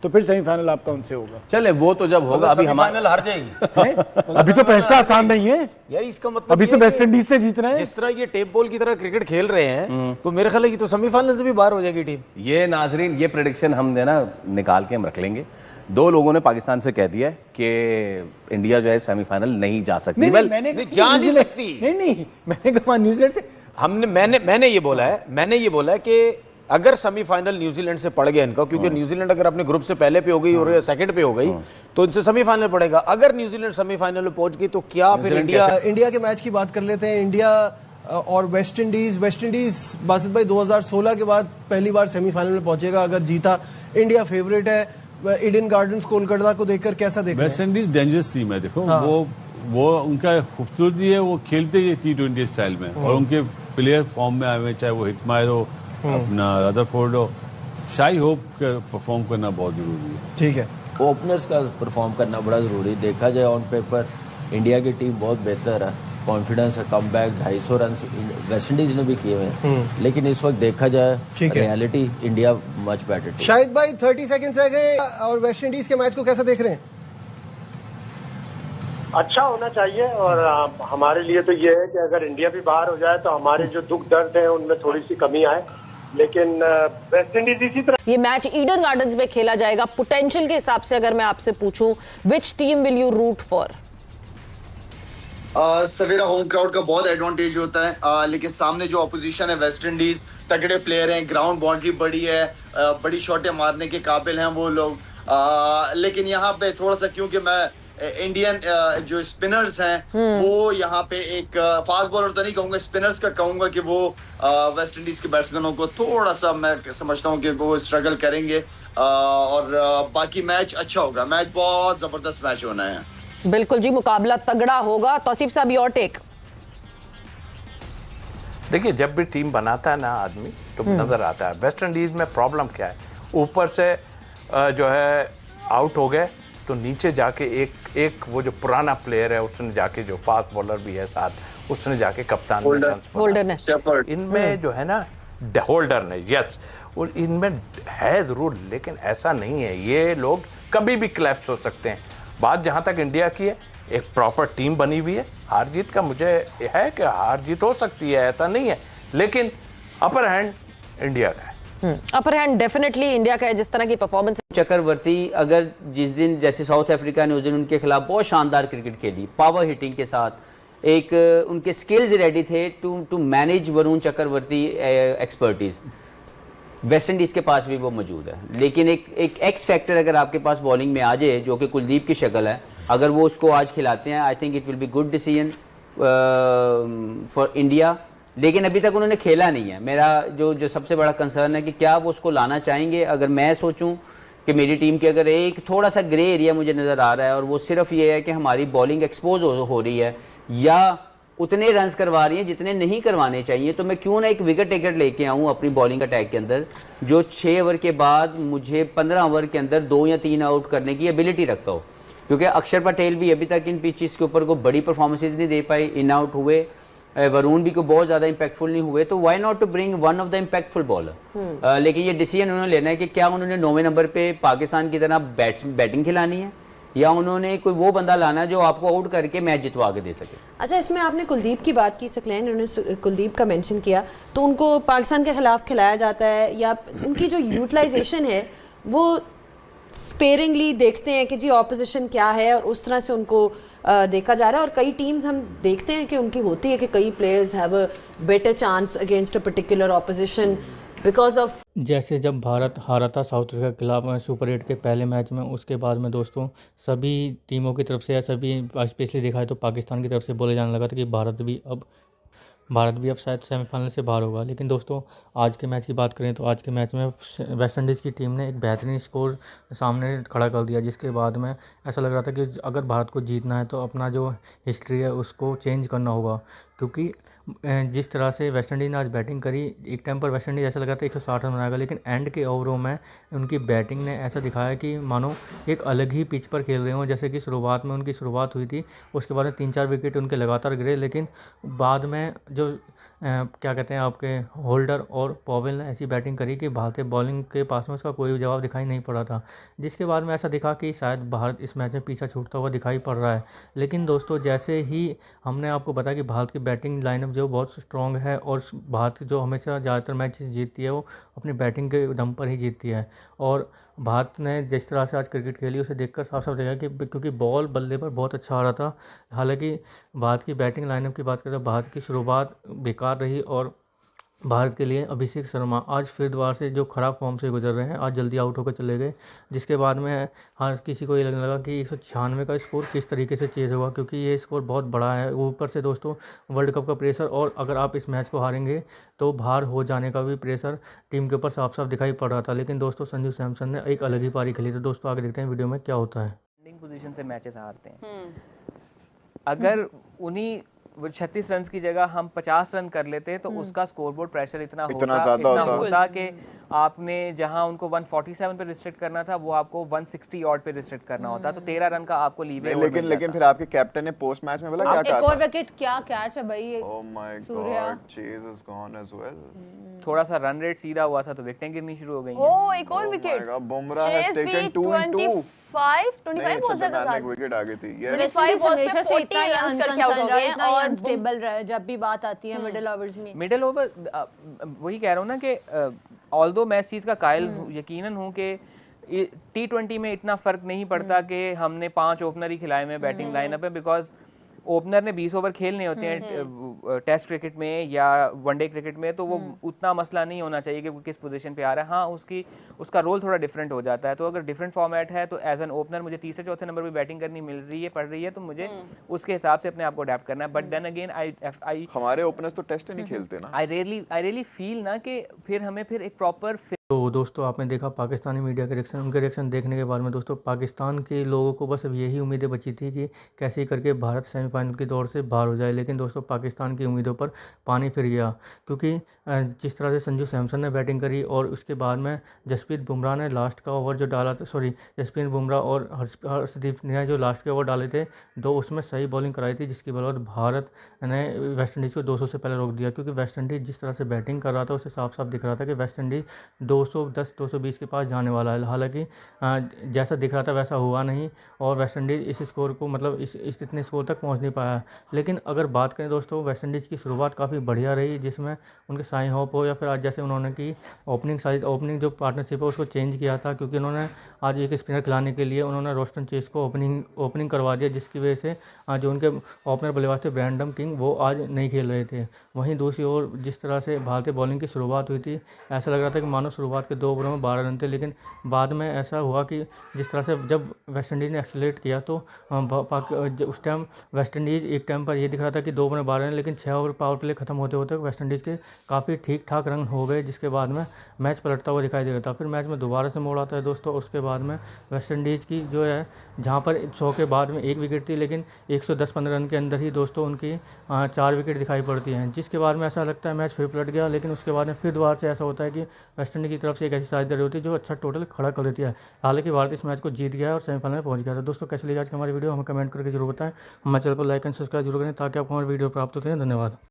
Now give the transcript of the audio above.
तो फिर सेमीफाइनल आपका उनसे होगा। चले वो तो जब होगा, अभी हमारा फाइनल हार जाएगी। अभी तो फैसला आसान नहीं है यार, इसका मतलब अभी ये तो है वेस्ट कि इंडीज से जीतना है। जिस तरह ये टेप बॉल की तरह क्रिकेट खेल रहे हैं, तो मेरे ख्याल है कि तो सेमीफाइनल से भी बाहर हो जाएगी टीम। ये नाजरीन, ये प्रेडिक्शन हम देना निकाल के हम रख लेंगे। 2 लोगों ने पाकिस्तान से कह दिया है कि इंडिया जो है सेमीफाइनल नहीं जा सकती। नहीं, वेल, मैंने जा नहीं सकती। नहीं, मैंने कहा न्यूजीलैंड से मैंने ये बोला है कि अगर सेमीफाइनल न्यूजीलैंड से पड़ गया इनका, क्योंकि न्यूजीलैंड अगर अपने ग्रुप से पहले पे हो गई और सेकंड पे हो गई, तो इनसे सेमीफाइनल पड़ेगा। अगर न्यूजीलैंड सेमीफाइनल में पहुंच गई तो क्या फिर इंडिया के मैच की बात कर लेते हैं। इंडिया और वेस्ट इंडीज बासित भाई 2016 के बाद पहली बार सेमीफाइनल में पहुंचेगा अगर जीता। इंडिया फेवरेट है। ईडन गार्डन्स कोलकाता को देखकर कैसा देख रहे हैं? वेस्ट इंडीज डेंजरस टीम है। देखो, वो उनका खूबसूरती है, वो खेलते ही T20 स्टाइल में, और उनके प्लेयर फॉर्म में आए हुए, चाहे वो हिटमायर हो, अपना रदरफोर्ड हो। शाई होप परफॉर्म करना बहुत जरूरी है। ठीक है, ओपनर्स का परफॉर्म करना बड़ा जरूरी है। देखा जाए ऑन पेपर इंडिया की टीम बहुत बेहतर है, कॉन्फिडेंस है, come back 250 run West Indies ने भी किए हुए हैं, लेकिन इस वक्त देखा जाए reality India much better. Shahid भाई 30 सेकंड्स रह गए और वेस्ट इंडीज के मैच को कैसा देख रहे हैं? अच्छा होना चाहिए, और हमारे लिए तो ये है कि अगर इंडिया भी बाहर हो जाए तो हमारे जो दुख दर्द है उनमें थोड़ी सी कमी आए, लेकिन वेस्ट इंडीज इसी तरह। ये मैच ईडन गार्डन्स में खेला जाएगा। पोटेंशियल के हिसाब से अगर मैं आपसे पूछूं, which team will you root for? सवेरा होम क्राउड का बहुत एडवांटेज होता है, लेकिन सामने जो ऑपोजिशन है वेस्ट इंडीज, तगड़े प्लेयर हैं, ग्राउंड बाउंड्री बड़ी है, बड़ी शॉटें मारने के काबिल हैं वो लोग। लेकिन यहाँ पे थोड़ा सा, क्योंकि मैं इंडियन जो स्पिनर्स हैं वो यहाँ पे एक फास्ट बॉलर तो नहीं कहूंगा, स्पिनर्स का कहूंगा कि वो वेस्ट इंडीज के बैट्समैनों को थोड़ा सा मैं समझता हूँ कि वो स्ट्रगल करेंगे, और बाकी मैच अच्छा होगा। मैच बहुत जबरदस्त मैच होना है। बिल्कुल जी, मुकाबला तगड़ा होगा। तौसीफ साहब, योर टेक। देखिए, जब भी टीम बनाता है ना आदमी तो नजर आता है वेस्ट इंडीज में प्रॉब्लम क्या है। ऊपर से जो है आउट हो गए, तो नीचे जाके एक वो जो पुराना प्लेयर है उसने जाके, जो फास्ट बॉलर भी है साथ, उसने जाके कप्तान होल्डर ने, इनमें जो है ना, होल्डर ने, यस, और इनमें है जरूर, लेकिन ऐसा नहीं है। ये लोग कभी भी क्लैप्स हो सकते हैं। बात जहां तक इंडिया की है, एक प्रॉपर टीम बनी हुई है। हार जीत का मुझे है कि हार जीत हो सकती है, ऐसा नहीं है, लेकिन अपर हैंड इंडिया का है। अपर हैंड डेफिनेटली इंडिया का है, जिस तरह की परफॉर्मेंस। चक्रवर्ती अगर जिस दिन जैसे साउथ अफ्रीका ने उस दिन उनके खिलाफ बहुत शानदार क्रिकेट खेली, पावर हिटिंग के साथ, एक उनके स्किल्स रेडी थे to manage Varun Chakravarthy expertise. West Indies के पास भी वो मौजूद है, लेकिन एक एक्स फैक्टर अगर आपके पास बॉलिंग में आ जाए, जो कि कुलदीप की शक्ल है, अगर वो उसको आज खिलाते हैं, I think it will be good decision for India. लेकिन अभी तक उन्होंने खेला नहीं है। मेरा जो सबसे बड़ा कंसर्न है कि क्या वो उसको लाना चाहेंगे। अगर मैं सोचूं कि मेरी टीम के अगर एक थोड़ा सा ग्रे एरिया मुझे नज़र आ रहा है, और वो सिर्फ ये है कि हमारी बॉलिंग एक्सपोज हो रही है या उतने रन्स करवा रही हैं जितने नहीं करवाने चाहिए, तो मैं क्यों ना एक विकेट टेकर लेके आऊँ अपनी बॉलिंग अटैक के अंदर, जो 6 ओवर के बाद मुझे 15 ओवर के अंदर 2 या 3 आउट करने की एबिलिटी रखता हो। क्योंकि अक्षर पटेल भी अभी तक इन पिचेस के ऊपर को बड़ी परफॉर्मेंसेज नहीं दे पाए, इन आउट हुए, वरुण भी को बहुत ज़्यादा इंपैक्टफुल नहीं हुए, तो why not to bring one of the impactful bowler. लेकिन ये डिसीजन उन्होंने लेना है कि क्या उन्होंने 9वें नंबर पे पाकिस्तान की तरह बैटिंग खिलानी है, या उन्होंने कोई वो बंदा लाना है जो आपको आउट करके मैच जितवा के दे सके। अच्छा, इसमें आपने कुलदीप की बात की, सकलैन उन्होंने कुलदीप का मेंशन किया, तो उनको पाकिस्तान के खिलाफ खिलाया जाता है, या उनकी जो यूटिलाइजेशन है वो स्पेयरिंगली देखते हैं कि जी ऑपोजिशन क्या है, और उस तरह से उनको देखा जा रहा है। और कई टीम्स हम देखते हैं कि उनकी होती है कि कई players have a better chance against a particular opposition because of, जैसे जब भारत हारा था साउथ अफ्रीका के खिलाफ सुपर 8 के पहले मैच में, उसके बाद में दोस्तों सभी टीमों की तरफ से, या सभी स्पेशली देखा है तो पाकिस्तान की तरफ से बोले जाने लगा था कि भारत भी अब शायद सेमीफाइनल से बाहर होगा। लेकिन दोस्तों आज के मैच की बात करें तो आज के मैच में वेस्ट इंडीज़ की टीम ने एक बेहतरीन स्कोर सामने खड़ा कर दिया, जिसके बाद में ऐसा लग रहा था कि अगर भारत को जीतना है तो अपना जो हिस्ट्री है उसको चेंज करना होगा, क्योंकि जिस तरह से वेस्ट इंडीज़ ने आज बैटिंग करी, एक टाइम पर वेस्ट इंडीज़ ऐसा लगा था 160 रन बनाएगा, लेकिन एंड के ओवरों में उनकी बैटिंग ने ऐसा दिखाया कि मानो एक अलग ही पिच पर खेल रहे हों। जैसे कि शुरुआत में उनकी शुरुआत हुई थी, उसके बाद में 3-4 विकेट उनके लगातार गिरे, लेकिन बाद में जो क्या कहते हैं आपके होल्डर और पॉवेल ने ऐसी बैटिंग करी कि भारतीय बॉलिंग के पास में उसका कोई जवाब दिखाई नहीं पड़ा था, जिसके बाद में ऐसा दिखा कि शायद भारत इस मैच में पीछा छूटता हुआ दिखाई पड़ रहा है। लेकिन दोस्तों, जैसे ही हमने आपको बताया कि भारत की बैटिंग लाइनअप जो बहुत स्ट्रॉन्ग है और भारत जो हमेशा ज़्यादातर मैचेस जीतती है वो अपनी बैटिंग के दम पर ही जीतती है, और भारत ने जिस तरह से आज क्रिकेट खेली उसे देखकर साफ साफ देखा कि क्योंकि बॉल बल्ले पर बहुत अच्छा आ रहा था। हालांकि भारत की बैटिंग लाइनअप की बात करें तो भारत की शुरुआत बेकार रही और भारत के लिए अभिषेक शर्मा आज फिर दोबारा से जो ख़राब फॉर्म से गुजर रहे हैं, आज जल्दी आउट होकर चले गए, जिसके बाद में हर किसी को ये लगने लगा कि 196 का स्कोर किस तरीके से चेज़ होगा, क्योंकि ये स्कोर बहुत बड़ा है। ऊपर से दोस्तों वर्ल्ड कप का प्रेशर, और अगर आप इस मैच को हारेंगे तो बाहर हो जाने का भी प्रेशर टीम के ऊपर साफ साफ दिखाई पड़ रहा था। लेकिन दोस्तों संजू सैमसन ने एक अलग ही पारी खेली। तो दोस्तों आगे देखते हैं वीडियो में क्या होता है। पोजीशन से मैचेस हारते हैं, अगर उन्हीं 36 रन की जगह हम 50 रन कर लेते तो उसका स्कोरबोर्ड प्रेशर इतना होता कि आपने जहां उनको 147 पे रिस्ट्रिक्ट करना था वो आपको 160 ऑड पे रिस्ट्रिक्ट करना होता, तो 13 रन का आपको लीवे। लेकिन फिर आपके कैप्टन ने पोस्ट मैच में बोला क्या कहा? एक और विकेट, क्या कैच है भाई ये। Oh my god, chase is gone as well. थोड़ा सा रन रेट सीधा हुआ था तो विकेटें गिरनी शुरू हो गई। ओह एक और विकेट, बुमराह हैज टेकन 2 25 हो जाता था, विकेट आ गई थी। ये 25 बॉल्स पे 40 रन करके आउट हो गए हैं और अनस्टेबल रहे जब भी बात आती है मिडिल ओवर्स में। मिडिल ओवर वही कह रहा हूँ ना कि ऑल्दो मैं इस चीज़ का कायल यकीनन हूँ कि T20 में इतना फ़र्क नहीं पड़ता कि हमने 5 ओपनर ही खिलाए में बैटिंग लाइनअप है, बिकॉज ओपनर ने 20 ओवर खेलने होते हैं टेस्ट क्रिकेट में या वनडे क्रिकेट में, तो वो उतना मसला नहीं होना चाहिए कि वो किस पोजीशन पे आ रहा है। हाँ, उसका रोल थोड़ा डिफरेंट हो जाता है, तो अगर डिफरेंट फॉर्मेट है तो एज एन ओपनर मुझे तीसरे चौथे नंबर पे बैटिंग करनी पड़ रही है तो मुझे उसके हिसाब से अपने आप को अडेप्ट करना है। बट देन अगेन आई हमारे ओपनर्स तो टेस्ट नहीं खेलते ना। आई रियली फील ना कि फिर हमें फिर एक प्रॉपर। तो दोस्तों आपने देखा पाकिस्तानी मीडिया के रिएक्शन, उनके रिएक्शन देखने के बाद में दोस्तों पाकिस्तान के लोगों को बस अब यही उम्मीदें बची थी कि कैसे करके भारत सेमीफाइनल की दौड़ से बाहर हो जाए। लेकिन दोस्तों पाकिस्तान की उम्मीदों पर पानी फिर गया, क्योंकि जिस तरह से संजू सैमसन ने बैटिंग करी और उसके बाद में जसप्रीत बुमराह ने लास्ट का ओवर जो डाला था, जसप्रीत बुमराह और हर्षदीप ने जो लास्ट के ओवर डाले थे दो, उसमें सही बॉलिंग कराई थी, जिसकी बदौलत भारत ने वेस्ट इंडीज़ को 200 से पहले रोक दिया। क्योंकि वेस्ट इंडीज़ जिस तरह से बैटिंग कर रहा था उसे साफ साफ दिख रहा था कि वेस्ट इंडीज़ 210-220 के पास जाने वाला है। हालांकि जैसा दिख रहा था वैसा हुआ नहीं और वेस्ट इंडीज़ इस स्कोर को मतलब इस इतने स्कोर तक पहुंच नहीं पाया। लेकिन अगर बात करें दोस्तों वेस्ट इंडीज़ की शुरुआत काफ़ी बढ़िया रही, जिसमें उनके साई होप हो या फिर आज जैसे उन्होंने की ओपनिंग जो पार्टनरशिप है उसको चेंज किया था, क्योंकि उन्होंने आज एक स्पिनर खिलाने के लिए उन्होंने रोस्टन चेस को ओपनिंग करवा दिया, जिसकी वजह से जो उनके ओपनर बल्लेबाज थे ब्रैंडम किंग वो आज नहीं खेल रहे थे। वहीं दूसरी ओर जिस तरह से भारतीय बॉलिंग की शुरुआत हुई थी ऐसा लग रहा था कि मानो शुरुआत के 2 ओवरों में 12 रन थे, लेकिन बाद में ऐसा हुआ कि जिस तरह से जब वेस्ट इंडीज़ ने एक्सीलरेट किया तो उस टाइम वेस्ट इंडीज़ एक टाइम पर ये दिख रहा था कि 2 ओवर में 12 रन, लेकिन 6 ओवर पावर प्ले खत्म होते होते वेस्ट इंडीज़ के काफ़ी ठीक ठाक रन हो गए, जिसके बाद में मैच पलटता हुआ दिखाई दे रहा था। फिर मैच में दोबारा से मोड़ आता है दोस्तों, उसके बाद में वेस्ट इंडीज़ की जो है जहाँ पर 100 के बाद में 1 विकेट थी, लेकिन 110-15 रन के अंदर ही दोस्तों उनकी 4 विकेट दिखाई पड़ती हैं, जिसके बाद में ऐसा लगता है मैच फिर पलट गया। लेकिन उसके बाद में फिर दोबारा से ऐसा होता है कि वेस्ट इंडीज़ की तरफ से एक ऐसी साझेदारी होती है जो अच्छा टोटल खड़ा कर देती है। हालांकि भारत इस मैच को जीत गया और सेमीफाइनल में पहुंच गया था। दोस्तों कैसे लगी आज की हमारी वीडियो हमें कमेंट करके जरूर बताएं। हमारे चैनल को लाइक एंड सब्सक्राइब जरूर करें ताकि आपको हमारी वीडियो प्राप्त होते हैं। धन्यवाद।